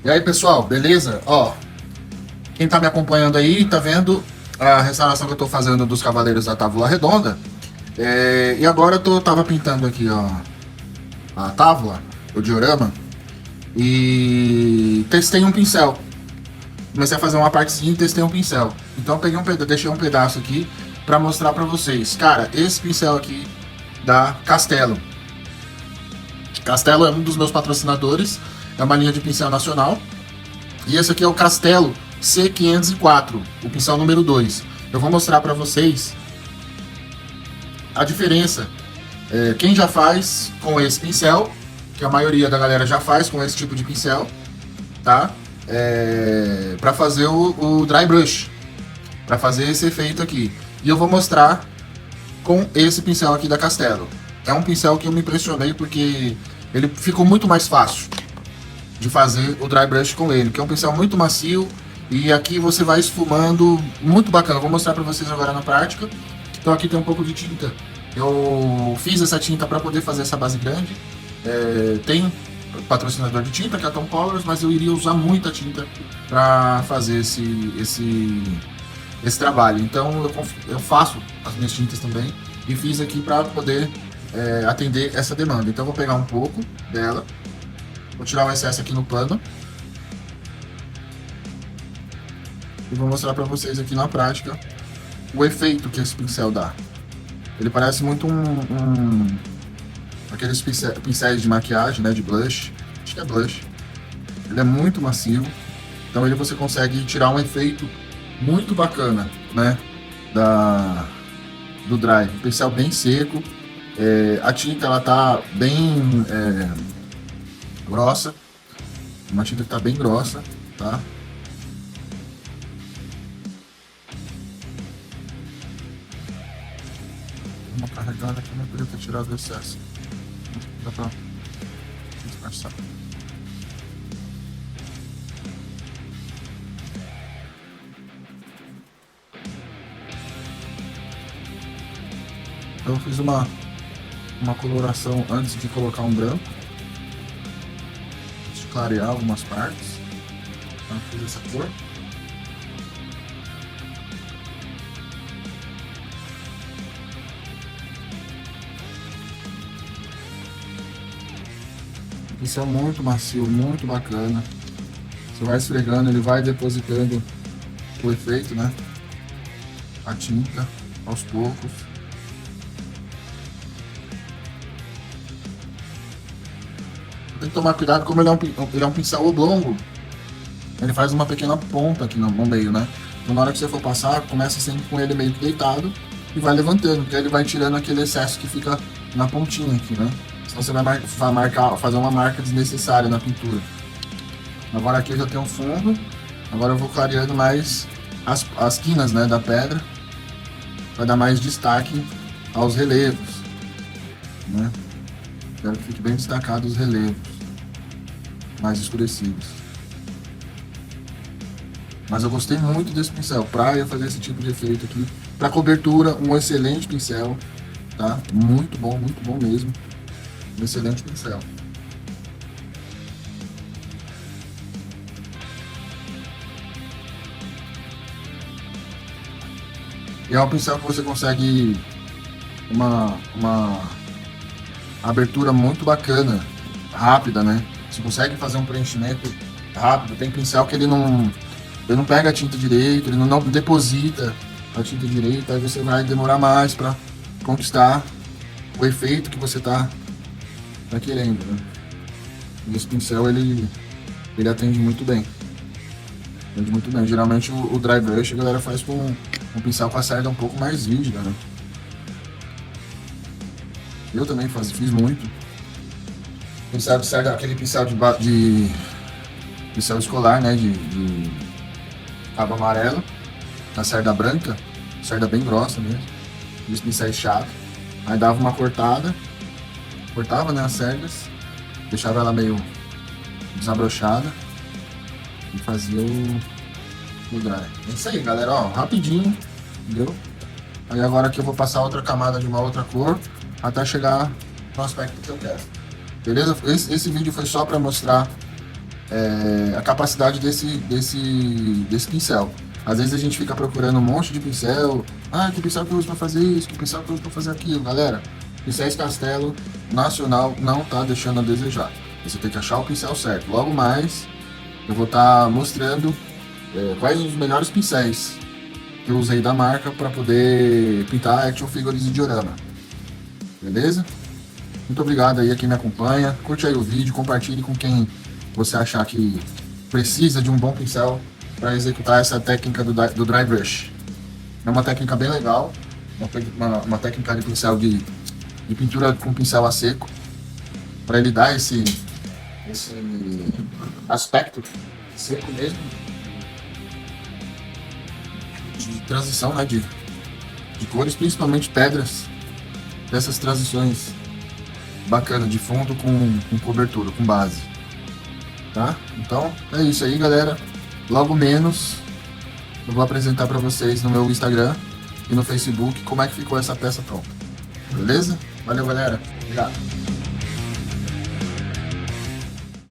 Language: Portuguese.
E aí, pessoal, beleza? Ó, quem tá me acompanhando aí, tá vendo a restauração que eu tô fazendo dos Cavaleiros da Távola Redonda. E agora tava pintando aqui, ó, a tábua, o diorama, e testei um pincel. Comecei a fazer uma partezinha e testei um pincel. Então eu peguei deixei um pedaço aqui pra mostrar pra vocês. Cara, esse pincel aqui da Castelo. Castelo é um dos meus patrocinadores, é uma linha de pincel nacional. E esse aqui é o Castelo C504, o pincel número 2. Eu vou mostrar pra vocês a diferença. Quem já faz com esse pincel, que a maioria da galera já faz com esse tipo de pincel, tá? Para fazer o dry brush, para fazer esse efeito aqui. E eu vou mostrar com esse pincel aqui da Castelo. É um pincel que eu me impressionei porque ele ficou muito mais fácil de fazer o dry brush com ele, que é um pincel muito macio e aqui você vai esfumando, muito bacana. Vou mostrar para vocês agora na prática. Então aqui tem um pouco de tinta. Eu fiz essa tinta para poder fazer essa base grande. Tem patrocinador de tinta, que é a Tom Colors, mas eu iria usar muita tinta para fazer esse trabalho. Então eu faço as minhas tintas também e fiz aqui para poder atender essa demanda. Então eu vou pegar um pouco dela, vou tirar o excesso aqui no pano e vou mostrar para vocês aqui na prática o efeito que esse pincel dá. Ele parece muito aqueles pincéis de maquiagem, né, de blush. Acho que é blush. Ele é muito macio, então você consegue tirar um efeito muito bacana, né, do dry. Um pincel bem seco, a tinta ela tá bem grossa, uma tinta que tá bem grossa, tá? Uma carregada aqui, não podia ter tirado o excesso. Dá pra disfarçar. Eu fiz uma coloração antes de colocar um branco, antes de clarear algumas partes. Então eu fiz essa cor. Isso é muito macio, muito bacana. Você vai esfregando, ele vai depositando o efeito, né? A tinta, aos poucos. Tem que tomar cuidado, como ele é um pincel oblongo, ele faz uma pequena ponta aqui no meio, né? Então na hora que você for passar, começa sempre com ele meio que deitado e vai levantando, porque ele vai tirando aquele excesso que fica na pontinha aqui, né? Senão você vai fazer uma marca desnecessária na pintura. Agora aqui eu já tenho um fundo, agora eu vou clareando mais as quinas, né, da pedra, vai dar mais destaque aos relevos, né? Quero que fique bem destacado os relevos mais escurecidos. Mas eu gostei muito desse pincel para fazer esse tipo de efeito aqui. Para cobertura, um excelente pincel, tá? Muito bom mesmo. Um excelente pincel. E é um pincel que você consegue uma abertura muito bacana, rápida, né? Você consegue fazer um preenchimento rápido. Tem pincel que ele não pega a tinta direito, ele não deposita a tinta direito, aí você vai demorar mais para conquistar o efeito que você tá querendo, né? E esse pincel ele atende muito bem. Geralmente o dry brush a galera faz com um pincel com a cerda um pouco mais rígida, né? Eu também fiz muito. Pincel de cerda, aquele pincel de pincel escolar, né? De cabo amarelo, na cerda branca, cerda bem grossa mesmo. E os pincéis chatos. Aí dava uma cortada, cortava, né, as cerdas, deixava ela meio desabrochada e fazia o dry. É isso aí, galera, ó, rapidinho, entendeu? Aí agora aqui eu vou passar outra camada de uma outra cor até chegar no aspecto que eu quero. Beleza? Esse vídeo foi só para mostrar a capacidade desse pincel. Às vezes a gente fica procurando um monte de pincel. Ah, que pincel que eu uso para fazer isso, que pincel que eu uso para fazer aquilo. Galera, Pincéis Castelo Nacional não tá deixando a desejar. Você tem que achar o pincel certo. Logo mais, eu vou estar mostrando quais os melhores pincéis que eu usei da marca para poder pintar action figures e diorama. Beleza? Muito obrigado aí a quem me acompanha. Curte aí o vídeo, compartilhe com quem você achar que precisa de um bom pincel para executar essa técnica do dry brush. É uma técnica bem legal, uma técnica de pincel de pintura com pincel a seco, para ele dar esse aspecto seco mesmo, de transição, né, de cores, principalmente pedras, dessas transições bacana de fundo com cobertura, com base, tá? Então é isso aí, galera. Logo menos eu vou apresentar para vocês no meu Instagram e no Facebook como é que ficou essa peça pronta. Beleza? Valeu, galera. Obrigado.